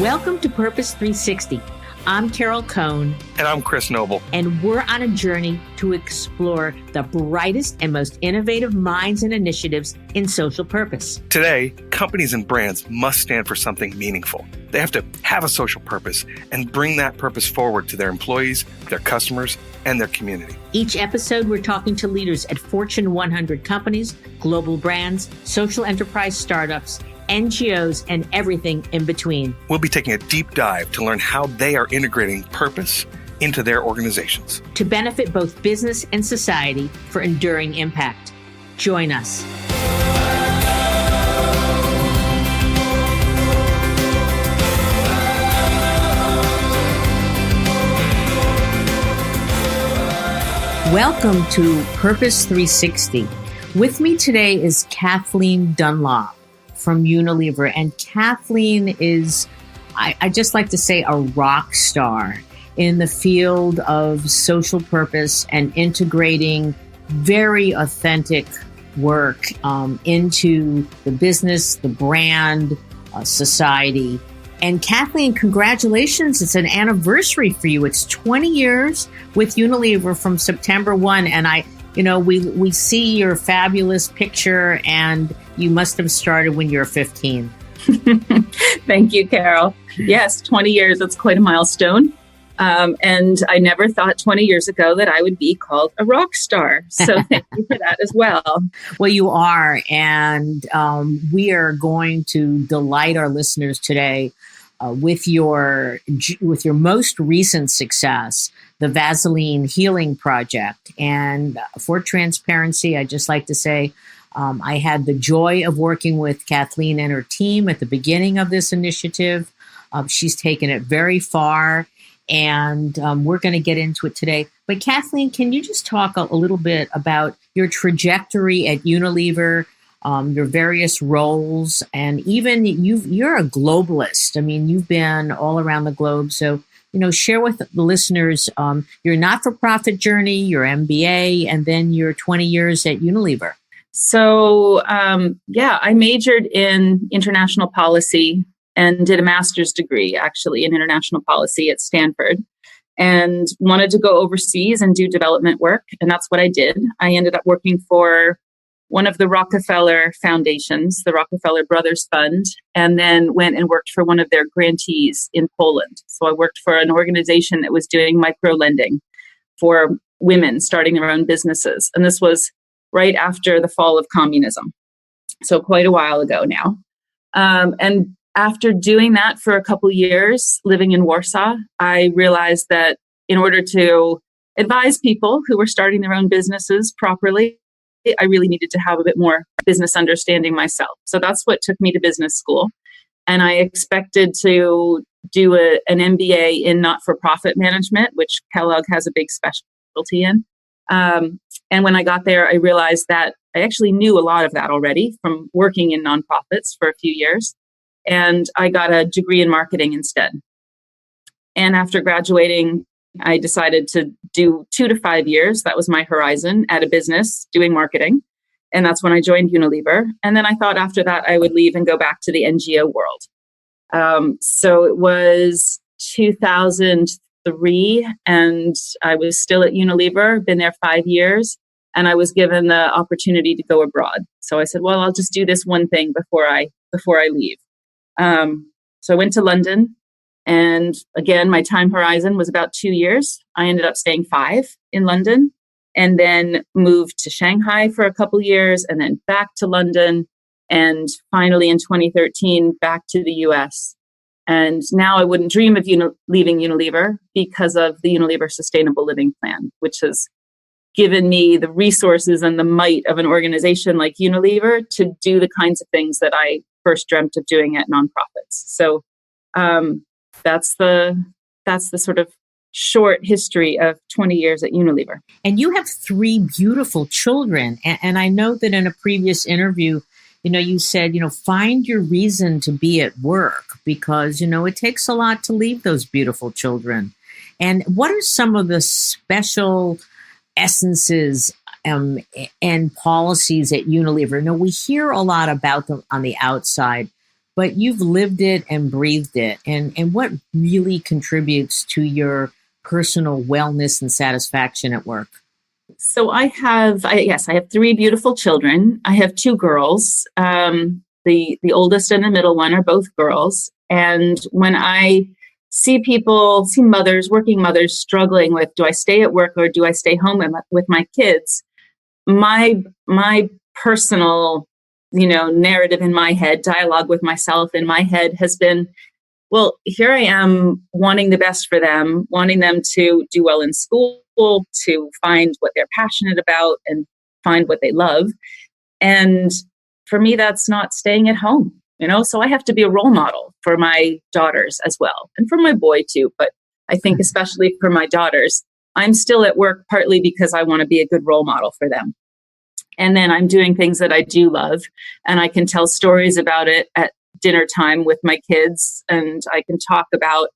Welcome to Purpose 360. I'm Carol Cohn. And I'm Chris Noble. And we're on a journey to explore the brightest and most innovative minds and initiatives in social purpose. Today, companies and brands must stand for something meaningful. They have to have a social purpose and bring that purpose forward to their employees, their customers, and their community. Each episode, we're talking to leaders at Fortune 100 companies, global brands, social enterprise startups, NGOs, and everything in between. We'll be taking a deep dive to learn how they are integrating purpose into their organizations to benefit both business and society for enduring impact. Join us. Welcome to Purpose 360. With me today is Kathleen Dunlop from Unilever. And Kathleen is, I just like to say, a rock star in the field of social purpose and integrating very authentic work into the business, the brand, society. And Kathleen, congratulations. It's an anniversary for you. It's 20 years with Unilever from September 1. And we see your fabulous picture, and you must have started when you were 15. Thank you, Carol. Yes, 20 years. That's quite a milestone. And I never thought 20 years ago that I would be called a rock star. So thank you for that as well. Well, you are. And we are going to delight our listeners today with your most recent success, the Vaseline Healing Project. And for transparency, I just like to say, I had the joy of working with Kathleen and her team at the beginning of this initiative. She's taken it very far, and we're going to get into it today. But Kathleen, can you just talk a little bit about your trajectory at Unilever, your various roles, and even you're a globalist. I mean, you've been all around the globe. So, share with the listeners your not-for-profit journey, your MBA, and then your 20 years at Unilever. So, I majored in international policy and did a master's degree, actually, in international policy at Stanford, and wanted to go overseas and do development work. And that's what I did. I ended up working for one of the Rockefeller foundations, the Rockefeller Brothers Fund, and then went and worked for one of their grantees in Poland. So I worked for an organization that was doing micro lending for women starting their own businesses. And this was right after the fall of communism. So quite a while ago now. And after doing that for a couple years, living in Warsaw, I realized that in order to advise people who were starting their own businesses properly, I really needed to have a bit more business understanding myself. So that's what took me to business school. And I expected to do an MBA in not-for-profit management, which Kellogg has a big specialty in. And when I got there, I realized that I actually knew a lot of that already from working in nonprofits for a few years. And I got a degree in marketing instead. And after graduating, I decided to do 2 to 5 years. That was my horizon at a business doing marketing. And that's when I joined Unilever. And then I thought after that, I would leave and go back to the NGO world. So it was 2003, and I was still at Unilever, been there 5 years, and I was given the opportunity to go abroad. So I said, well, I'll just do this one thing before I leave. So I went to London. And again, my time horizon was about 2 years. I ended up staying 5 in London, and then moved to Shanghai for a couple years, and then back to London, and finally in 2013 back to the US. And now I wouldn't dream of leaving Unilever because of the Unilever Sustainable Living Plan, which has given me the resources and the might of an organization like Unilever to do the kinds of things that I first dreamt of doing at nonprofits. So that's the sort of short history of 20 years at Unilever. And you have 3 beautiful children. And I know that in a previous interview, you said, find your reason to be at work because, it takes a lot to leave those beautiful children. And what are some of the special essences and policies at Unilever? Now, we hear a lot about them on the outside, but you've lived it and breathed it. And what really contributes to your personal wellness and satisfaction at work? So I have three beautiful children. I have two girls. The oldest and the middle one are both girls. And when I see mothers, working mothers struggling with, do I stay at work or do I stay home with my kids? My personal, narrative in my head, dialogue with myself in my head has been, well, here I am wanting the best for them, wanting them to do well in school, to find what they're passionate about and find what they love. And for me, that's not staying at home, so I have to be a role model for my daughters as well, and for my boy too. But I think especially for my daughters, I'm still at work partly because I want to be a good role model for them. And then I'm doing things that I do love, and I can tell stories about it at dinner time with my kids, and I can talk about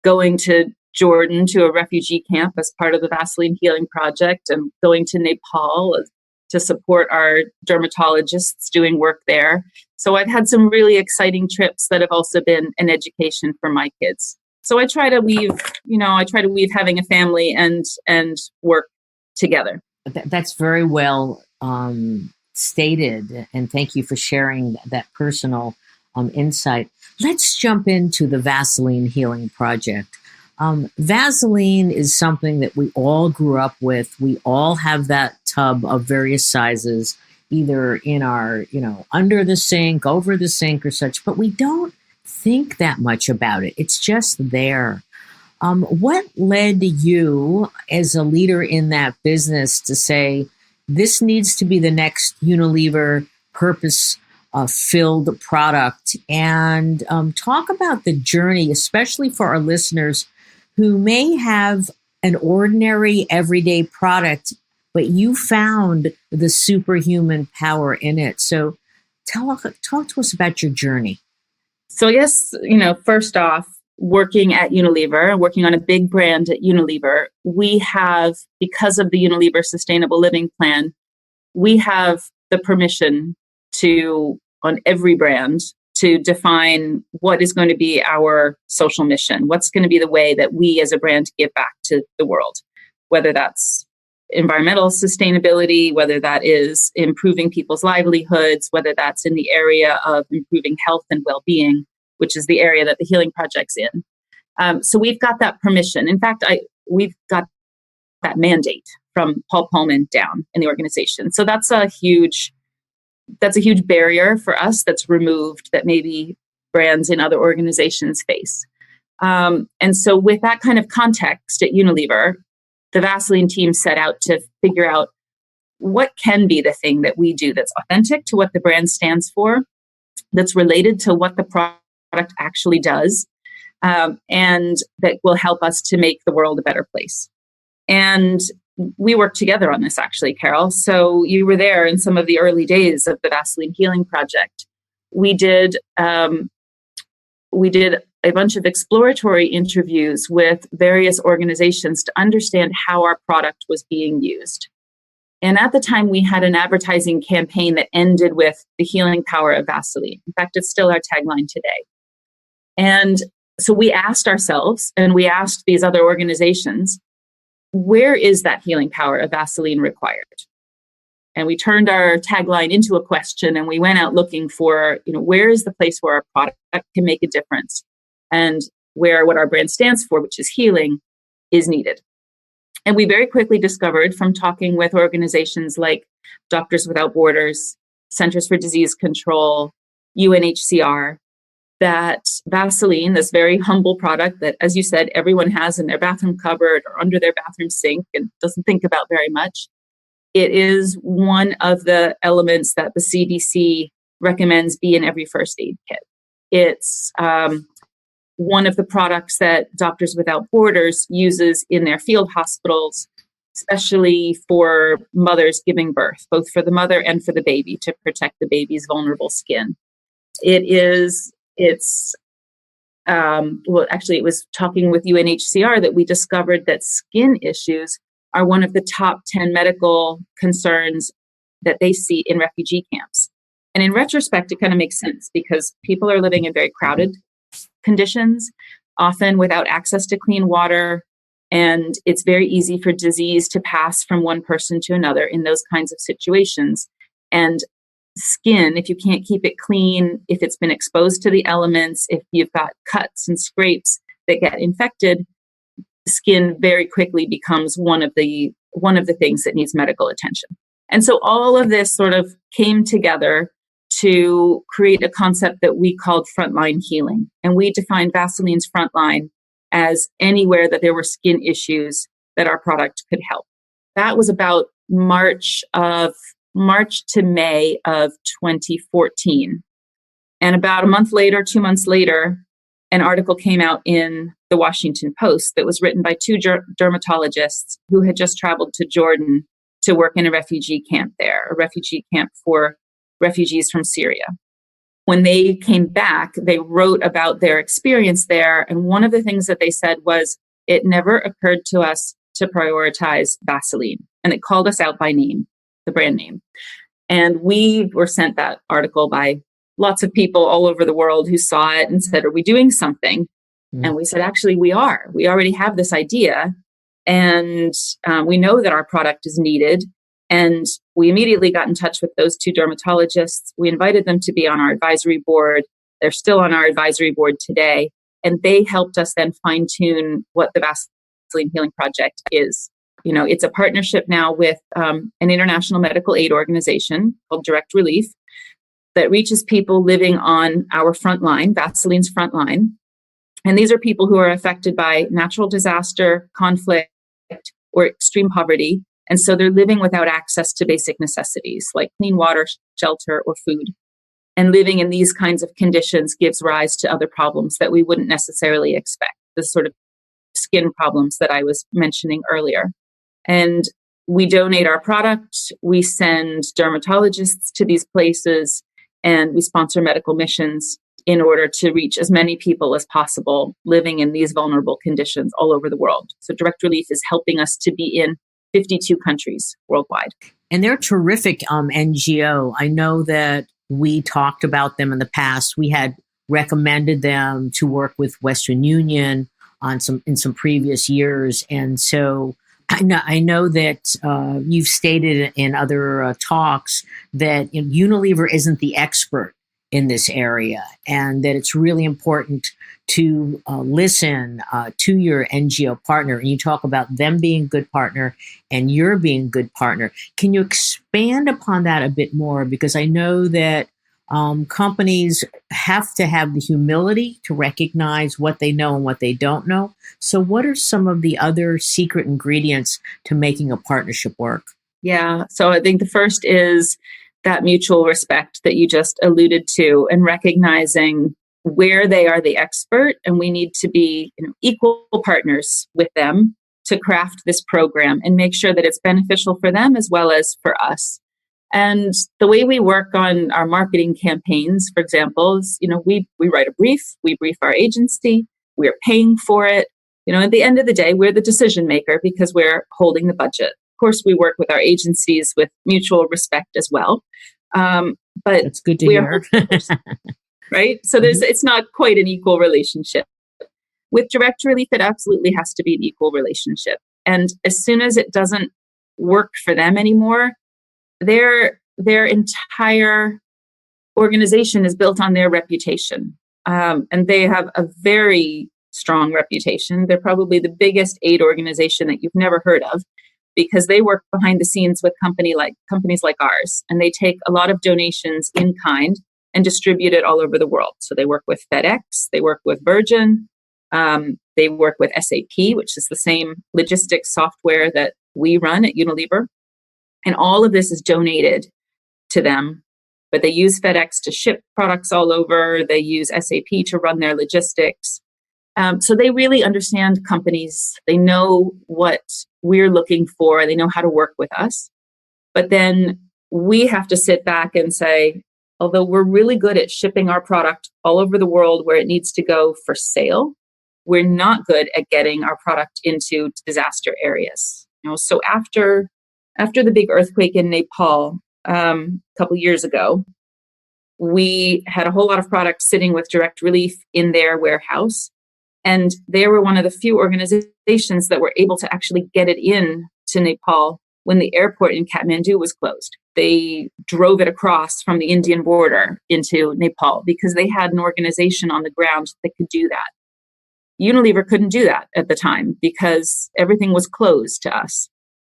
going to Jordan to a refugee camp as part of the Vaseline Healing Project, and going to Nepal to support our dermatologists doing work there. So I've had some really exciting trips that have also been an education for my kids. So I try to weave having a family and work together. That's very well stated, and thank you for sharing that personal insight. Let's jump into the Vaseline Healing Project. Vaseline is something that we all grew up with. We all have that tub of various sizes, either in our, under the sink, over the sink or such, but we don't think that much about it. It's just there. What led you as a leader in that business to say, this needs to be the next Unilever purpose filled product? And talk about the journey, especially for our listeners who may have an ordinary everyday product, but you found the superhuman power in it. So talk to us about your journey. So I guess, first off, working at Unilever, working on a big brand at Unilever, we have, because of the Unilever Sustainable Living Plan, we have the permission to, on every brand, to define what is going to be our social mission, what's going to be the way that we as a brand give back to the world, whether that's environmental sustainability, whether that is improving people's livelihoods, whether that's in the area of improving health and well-being, which is the area that the Healing Project's in. So we've got that permission. In fact, we've got that mandate from Paul Pullman down in the organization. So that's a huge barrier for us that's removed that maybe brands in other organizations face. And so with that kind of context at Unilever, the Vaseline team set out to figure out what can be the thing that we do that's authentic to what the brand stands for, that's related to what the product actually does, and that will help us to make the world a better place. And we worked together on this, actually, Carol. So you were there in some of the early days of the Vaseline Healing Project. We did a bunch of exploratory interviews with various organizations to understand how our product was being used. And at the time, we had an advertising campaign that ended with the healing power of Vaseline. In fact, it's still our tagline today. And so we asked ourselves, and we asked these other organizations, where is that healing power of Vaseline required? And we turned our tagline into a question, and we went out looking for, where is the place where our product can make a difference, and where what our brand stands for, which is healing, is needed. And we very quickly discovered from talking with organizations like Doctors Without Borders, Centers for Disease Control, UNHCR, that Vaseline, this very humble product that, as you said, everyone has in their bathroom cupboard or under their bathroom sink and doesn't think about very much, it is one of the elements that the CDC recommends be in every first aid kit. It's one of the products that Doctors Without Borders uses in their field hospitals, especially for mothers giving birth, both for the mother and for the baby, to protect the baby's vulnerable skin. It was talking with UNHCR that we discovered that skin issues are one of the top 10 medical concerns that they see in refugee camps. And in retrospect, it kind of makes sense because people are living in very crowded conditions, often without access to clean water. And it's very easy for disease to pass from one person to another in those kinds of situations. And skin, if you can't keep it clean, if it's been exposed to the elements, if you've got cuts and scrapes that get infected, skin very quickly becomes one of the things that needs medical attention. And so all of this sort of came together to create a concept that we called frontline healing. And we defined Vaseline's frontline as anywhere that there were skin issues that our product could help. That was about March to May of 2014. And about a month later, 2 months later, an article came out in the Washington Post that was written by two dermatologists who had just traveled to Jordan to work in a refugee camp there, a refugee camp for refugees from Syria. When they came back, they wrote about their experience there. And one of the things that they said was, it never occurred to us to prioritize Vaseline. And it called us out by name, the brand name. And we were sent that article by lots of people all over the world who saw it and said, are we doing something? Mm-hmm. And we said, actually, we are. We already have this idea. And we know that our product is needed. And we immediately got in touch with those two dermatologists. We invited them to be on our advisory board. They're still on our advisory board today. And they helped us then fine tune what the Vaseline Healing Project is. You know, it's a partnership now with an international medical aid organization called Direct Relief that reaches people living on our front line, Vaseline's front line. And these are people who are affected by natural disaster, conflict, or extreme poverty. And so they're living without access to basic necessities like clean water, shelter, or food. And living in these kinds of conditions gives rise to other problems that we wouldn't necessarily expect, the sort of skin problems that I was mentioning earlier. And we donate our product, we send dermatologists to these places, and we sponsor medical missions in order to reach as many people as possible living in these vulnerable conditions all over the world. So Direct Relief is helping us to be in 52 countries worldwide. And they're a terrific NGO. I know that we talked about them in the past. We had recommended them to work with Western Union in some previous years. And so I know that you've stated in other talks that Unilever isn't the expert in this area, and that it's really important to listen to your NGO partner. And you talk about them being a good partner and you're being a good partner. Can you expand upon that a bit more? Because I know that companies have to have the humility to recognize what they know and what they don't know. So what are some of the other secret ingredients to making a partnership work? Yeah, so I think the first is that mutual respect that you just alluded to, and recognizing where they are the expert, and we need to be equal partners with them to craft this program and make sure that it's beneficial for them as well as for us. And the way we work on our marketing campaigns, for example, is, we write a brief, we brief our agency, we're paying for it. At the end of the day, we're the decision maker because we're holding the budget. Of course, we work with our agencies with mutual respect as well. But it's good to hear. Right? So it's not quite an equal relationship. With Direct Relief, it absolutely has to be an equal relationship. And as soon as it doesn't work for them anymore, their entire organization is built on their reputation. And they have a very strong reputation. They're probably the biggest aid organization that you've never heard of, because they work behind the scenes with companies like ours, and they take a lot of donations in kind and distribute it all over the world. So they work with FedEx, they work with Virgin, they work with SAP, which is the same logistics software that we run at Unilever. And all of this is donated to them, but they use FedEx to ship products all over. They use SAP to run their logistics. So they really understand companies. They know what we're looking for. They know how to work with us. But then we have to sit back and say, although we're really good at shipping our product all over the world where it needs to go for sale, we're not good at getting our product into disaster areas. So after the big earthquake in Nepal a couple years ago, we had a whole lot of product sitting with Direct Relief in their warehouse. And they were one of the few organizations that were able to actually get it in to Nepal when the airport in Kathmandu was closed. They drove it across from the Indian border into Nepal because they had an organization on the ground that could do that. Unilever couldn't do that at the time because everything was closed to us.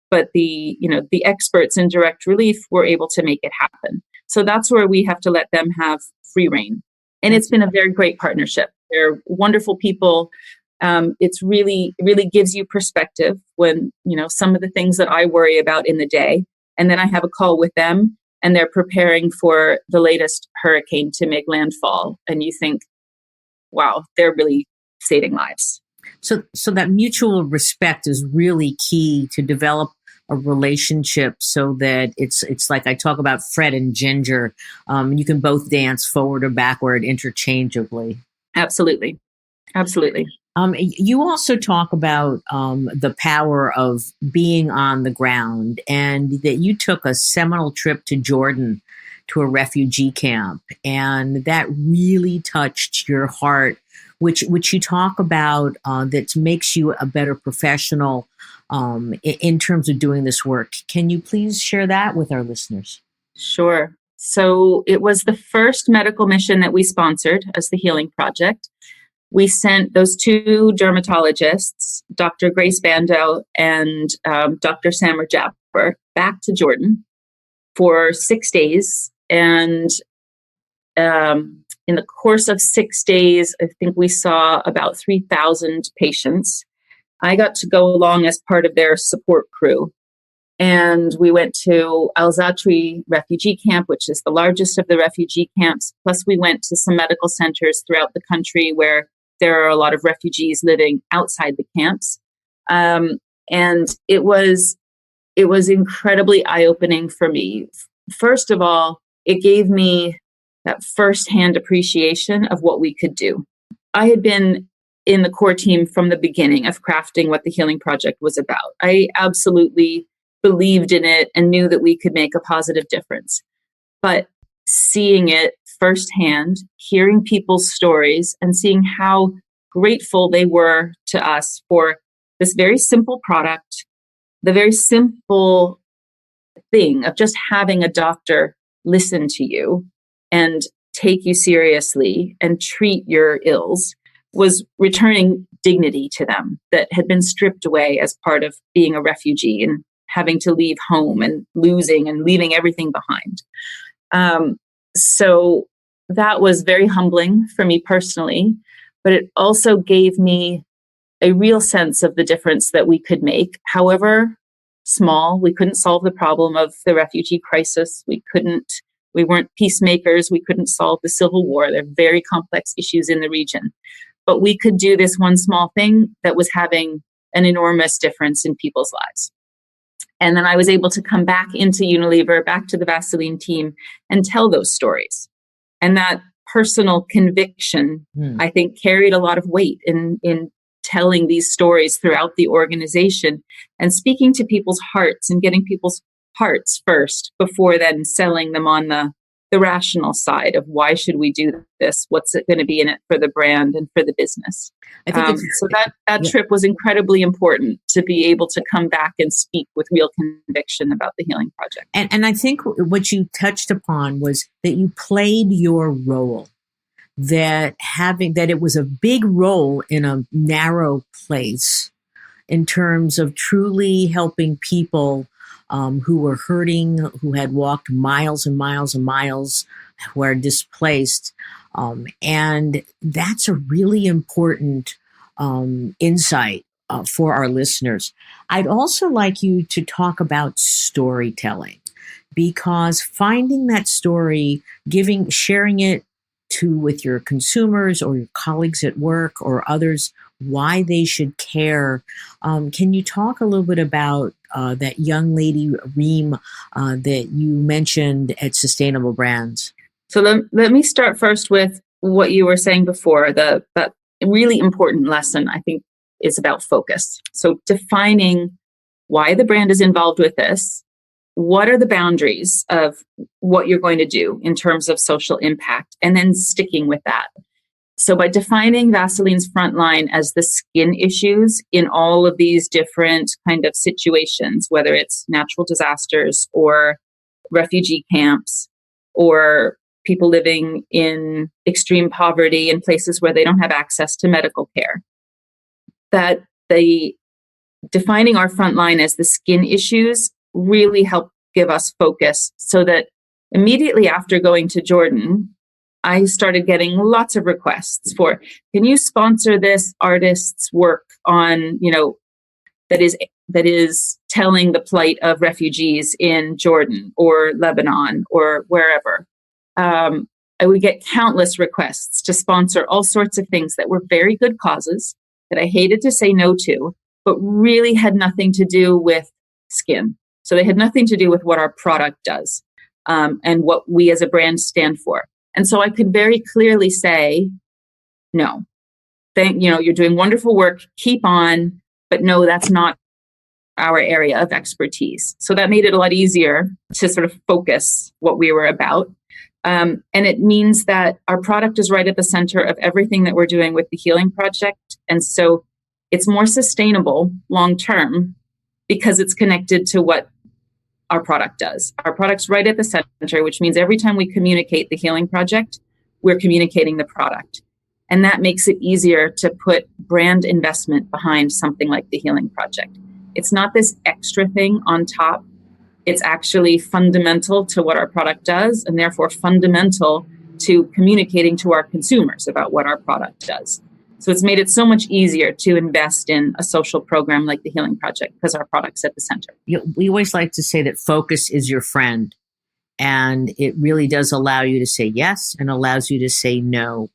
But the experts in Direct Relief were able to make it happen. So that's where we have to let them have free reign. And it's been a very great partnership. They're wonderful people. It's really gives you perspective when, some of the things that I worry about in the day. And then I have a call with them and they're preparing for the latest hurricane to make landfall. And you think, wow, they're really saving lives. So that mutual respect is really key to develop a relationship so that it's like I talk about Fred and Ginger. You can both dance forward or backward interchangeably. Absolutely. Absolutely. You also talk about the power of being on the ground and that you took a seminal trip to Jordan to a refugee camp. And that really touched your heart, which you talk about that makes you a better professional in terms of doing this work. Can you please share that with our listeners? Sure. So it was the first medical mission that we sponsored as the Healing Project. We sent those two dermatologists, Dr. Grace Bando and Dr. Samar Japper, back to Jordan for 6 days. And in the course of 6 days, I think we saw about 3,000 patients. I got to go along as part of their support crew. And we went to Al-Zatri refugee camp, which is the largest of the refugee camps. Plus, we went to some medical centers throughout the country where there are a lot of refugees living outside the camps. And it was incredibly eye-opening for me. First of all, it gave me that firsthand appreciation of what we could do. I had been in the core team from the beginning of crafting what the Healing Project was about. I absolutely believed in it and knew that we could make a positive difference. But seeing it firsthand, hearing people's stories, and seeing how grateful they were to us for this very simple product, the very simple thing of just having a doctor listen to you and take you seriously and treat your ills, was returning dignity to them that had been stripped away as part of being a refugee and having to leave home and losing and leaving everything behind. So that was very humbling for me personally, but it also gave me a real sense of the difference that we could make. However small, we couldn't solve the problem of the refugee crisis. We weren't peacemakers. We couldn't solve the civil war. They're very complex issues in the region. But we could do this one small thing that was having an enormous difference in people's lives. And then I was able to come back into Unilever, back to the Vaseline team, and tell those stories. And that personal conviction, I think, carried a lot of weight in telling these stories throughout the organization and speaking to people's hearts and getting people's hearts first before then selling them on the rational side of why should we do this? What's it going to be in it for the brand and for the business? I think so that trip was incredibly important to be able to come back and speak with real conviction about the Healing Project. And I think what you touched upon was that you played your role, that it was a big role in a narrow place in terms of truly helping people who were hurting, who had walked miles and miles and miles, who are displaced. And that's a really important insight for our listeners. I'd also like you to talk about storytelling, because finding that story, sharing it with your consumers or your colleagues at work or others, why they should care. Can you talk a little bit about that young lady, Reem, that you mentioned at Sustainable Brands? So let me start first with what you were saying before. That really important lesson, I think, is about focus. So defining why the brand is involved with this what are the boundaries of what you're going to do in terms of social impact, and then sticking with that. So by defining Vaseline's frontline as the skin issues in all of these different kind of situations, whether it's natural disasters or refugee camps or people living in extreme poverty in places where they don't have access to medical care, that defining our frontline as the skin issues really helped give us focus, so that immediately after going to Jordan, I started getting lots of requests for, can you sponsor this artist's work on, that is telling the plight of refugees in Jordan or Lebanon or wherever. I would get countless requests to sponsor all sorts of things that were very good causes that I hated to say no to, but really had nothing to do with skin. So they had nothing to do with what our product does, and what we as a brand stand for. And so I could very clearly say, no, you're doing wonderful work, keep on, but no, that's not our area of expertise. So that made it a lot easier to sort of focus what we were about. And it means that our product is right at the center of everything that we're doing with the Healing Project. And so it's more sustainable long term because it's connected to what our product does. Our product's right at the center, which means every time we communicate the Healing Project, we're communicating the product. And that makes it easier to put brand investment behind something like the Healing Project. It's not this extra thing on top. It's actually fundamental to what our product does, and therefore fundamental to communicating to our consumers about what our product does. So it's made it so much easier to invest in a social program like the Healing Project because our product's at the center. We always like to say that focus is your friend, and it really does allow you to say yes and allows you to say no.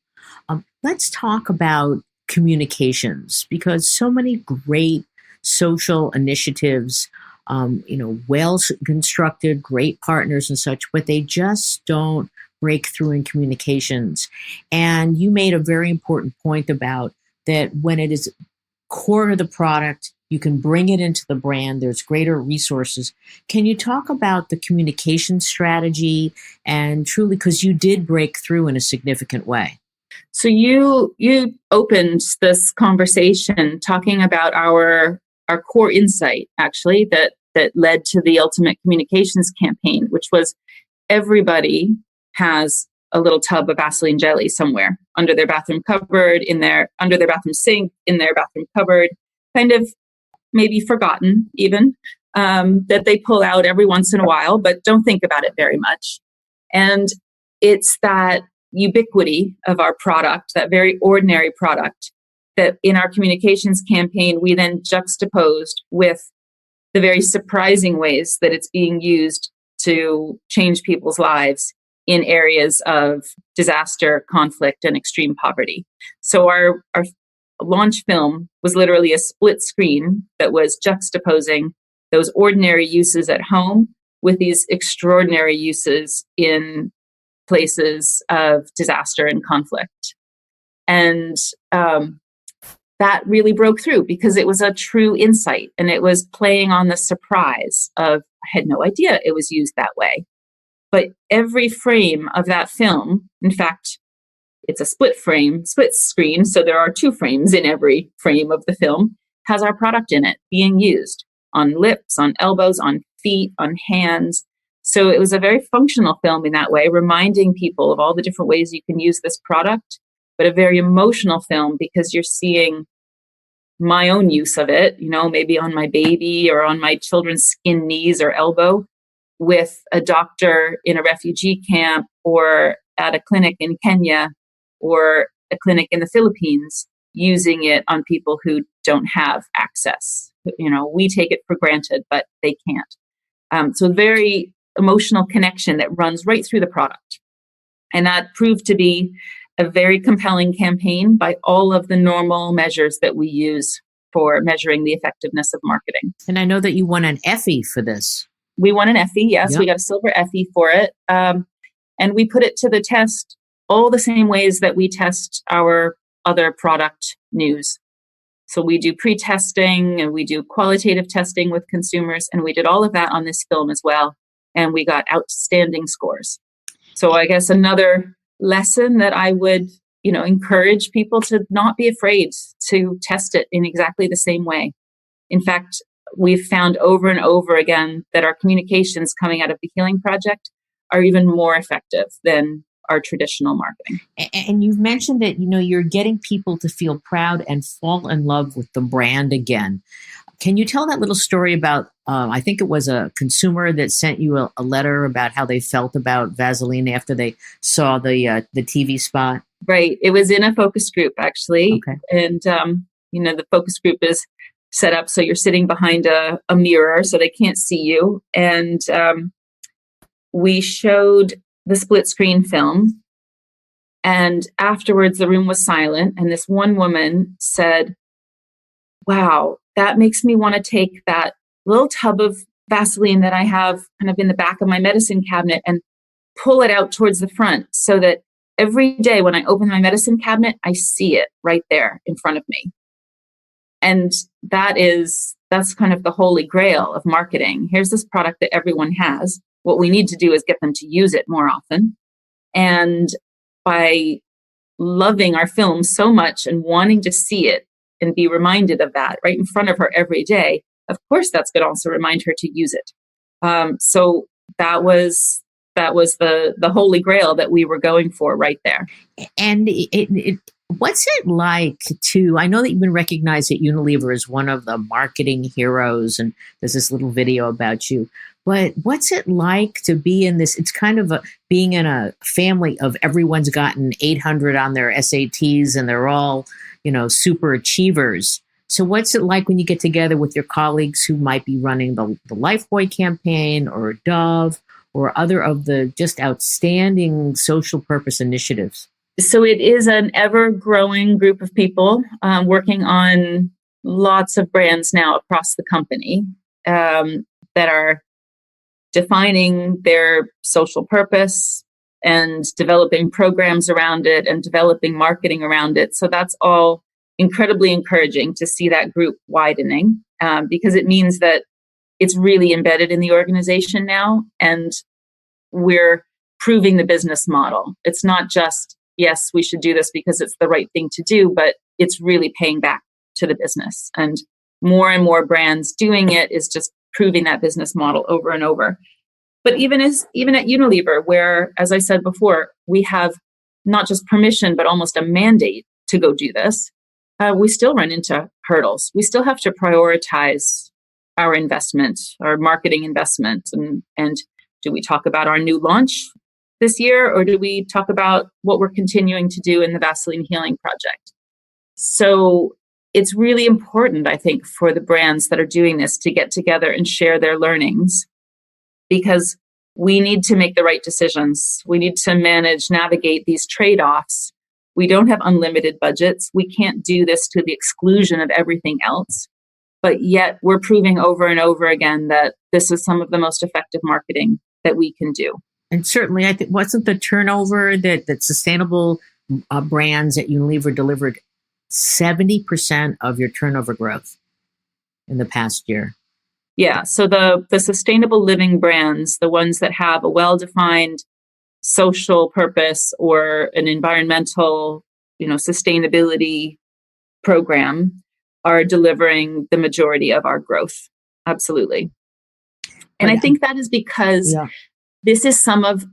Let's talk about communications, because so many great social initiatives, well constructed, great partners and such, but they just don't break through in communications. And you made a very important point about that when it is core to the product, you can bring it into the brand, there's greater resources. Can you talk about the communication strategy and truly, because you did break through in a significant way? So you opened this conversation talking about our core insight, actually, that led to the Ultimate Communications campaign, which was everybody has a little tub of Vaseline jelly somewhere under their bathroom cupboard, under their bathroom sink, in their bathroom cupboard, kind of maybe forgotten even, that they pull out every once in a while, but don't think about it very much. And it's that ubiquity of our product, that very ordinary product, that in our communications campaign, we then juxtaposed with the very surprising ways that it's being used to change people's lives in areas of disaster, conflict, and extreme poverty. So our launch film was literally a split screen that was juxtaposing those ordinary uses at home with these extraordinary uses in places of disaster and conflict. And that really broke through because it was a true insight, and it was playing on the surprise of, I had no idea it was used that way. But every frame of that film, in fact, it's a split screen, so there are two frames in every frame of the film, has our product in it being used on lips, on elbows, on feet, on hands. So it was a very functional film in that way, reminding people of all the different ways you can use this product, but a very emotional film because you're seeing my own use of it, maybe on my baby or on my children's skin, knees, or elbow, with a doctor in a refugee camp or at a clinic in Kenya or a clinic in the Philippines, using it on people who don't have access. We take it for granted, but they can't. So very emotional connection that runs right through the product. And that proved to be a very compelling campaign by all of the normal measures that we use for measuring the effectiveness of marketing. And I know that you won an Effie for this. We won an Effie, yes. Yep. We got a silver Effie for it. And we put it to the test all the same ways that we test our other product news. So we do pre-testing and we do qualitative testing with consumers, and we did all of that on this film as well. And we got outstanding scores. So I guess another lesson that I would, encourage people to not be afraid to test it in exactly the same way. In fact, we've found over and over again that our communications coming out of the Healing Project are even more effective than our traditional marketing. And you've mentioned that, you're getting people to feel proud and fall in love with the brand again. Can you tell that little story about, I think it was a consumer that sent you a letter about how they felt about Vaseline after they saw the TV spot? Right. It was in a focus group, actually. Okay. And, the focus group is set up so you're sitting behind a mirror so they can't see you. And we showed the split screen film. And afterwards, the room was silent. And this one woman said, wow, that makes me want to take that little tub of Vaseline that I have kind of in the back of my medicine cabinet and pull it out towards the front so that every day when I open my medicine cabinet, I see it right there in front of me. And that's kind of the holy grail of marketing. Here's this product that everyone has. What we need to do is get them to use it more often. And by loving our film so much and wanting to see it and be reminded of that right in front of her every day, of course, that's going to also remind her to use it. So that was the holy grail that we were going for right there. And what's it like I know that you've been recognized at Unilever as one of the marketing heroes, and there's this little video about you. But what's it like to be in this? It's kind of being in a family of everyone's gotten 800 on their SATs and they're all, super achievers. So what's it like when you get together with your colleagues who might be running the Lifebuoy campaign or Dove or other of the just outstanding social purpose initiatives? So it is an ever-growing group of people working on lots of brands now across the company that are defining their social purpose and developing programs around it and developing marketing around it. So that's all incredibly encouraging to see that group widening because it means that it's really embedded in the organization now, and we're proving the business model. It's not just, yes, we should do this because it's the right thing to do, but it's really paying back to the business. And more brands doing it is just proving that business model over and over. But even at Unilever, where, as I said before, we have not just permission, but almost a mandate to go do this, we still run into hurdles. We still have to prioritize our investment, our marketing investment. And do we talk about our new launch this year, or do we talk about what we're continuing to do in the Vaseline Healing Project? So it's really important, I think, for the brands that are doing this to get together and share their learnings, because we need to make the right decisions. We need to navigate these trade-offs. We don't have unlimited budgets. We can't do this to the exclusion of everything else. But yet we're proving over and over again that this is some of the most effective marketing that we can do. And certainly, I think, wasn't the turnover that sustainable brands at Unilever delivered 70% of your turnover growth in the past year? Yeah. So the sustainable living brands, the ones that have a well-defined social purpose or an environmental, sustainability program, are delivering the majority of our growth. Absolutely. And I think that is because this is some of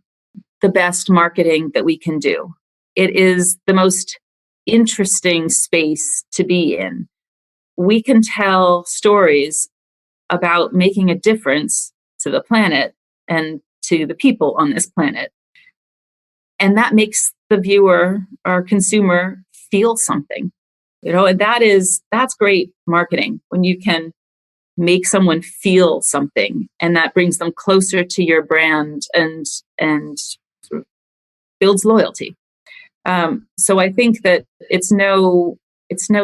the best marketing that we can do. It is the most interesting space to be in. We can tell stories about making a difference to the planet and to the people on this planet. And that makes the viewer or consumer feel something, and that's great marketing when you can make someone feel something, and that brings them closer to your brand and sort of builds loyalty. So I think that it's no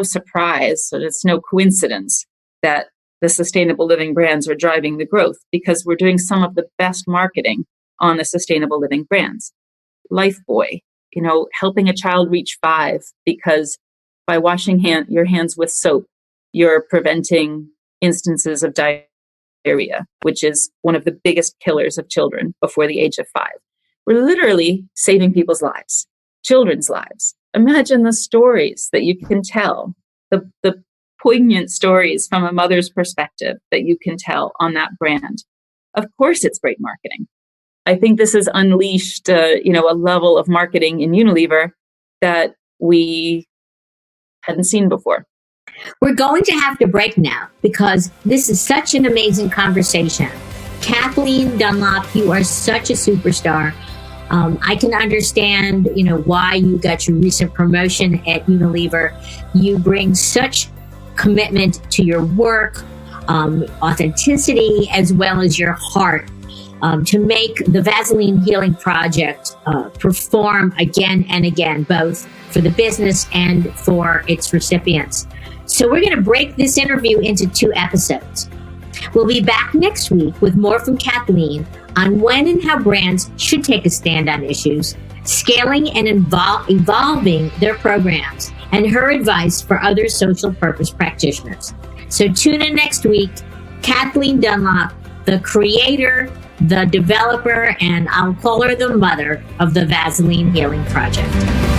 surprise, and it's no coincidence that the sustainable living brands are driving the growth, because we're doing some of the best marketing on the sustainable living brands. Lifebuoy, helping a child reach 5 because by washing your hands with soap, you're preventing instances of diarrhea, which is one of the biggest killers of children before the age of 5. We're literally saving people's lives, children's lives. Imagine the stories that you can tell, the poignant stories from a mother's perspective that you can tell on that brand. Of course, it's great marketing. I think this has unleashed, a level of marketing in Unilever that we hadn't seen before. We're going to have to break now because this is such an amazing conversation. Kathleen Dunlop, you are such a superstar. I can understand, why you got your recent promotion at Unilever. You bring such commitment to your work, authenticity, as well as your heart to make the Vaseline Healing Project perform again and again, both for the business and for its recipients. So we're going to break this interview into 2 episodes. We'll be back next week with more from Kathleen on when and how brands should take a stand on issues, scaling and evolving their programs, and her advice for other social purpose practitioners. So tune in next week. Kathleen Dunlop, the creator, the developer, and I'll call her the mother of the Vaseline Healing Project.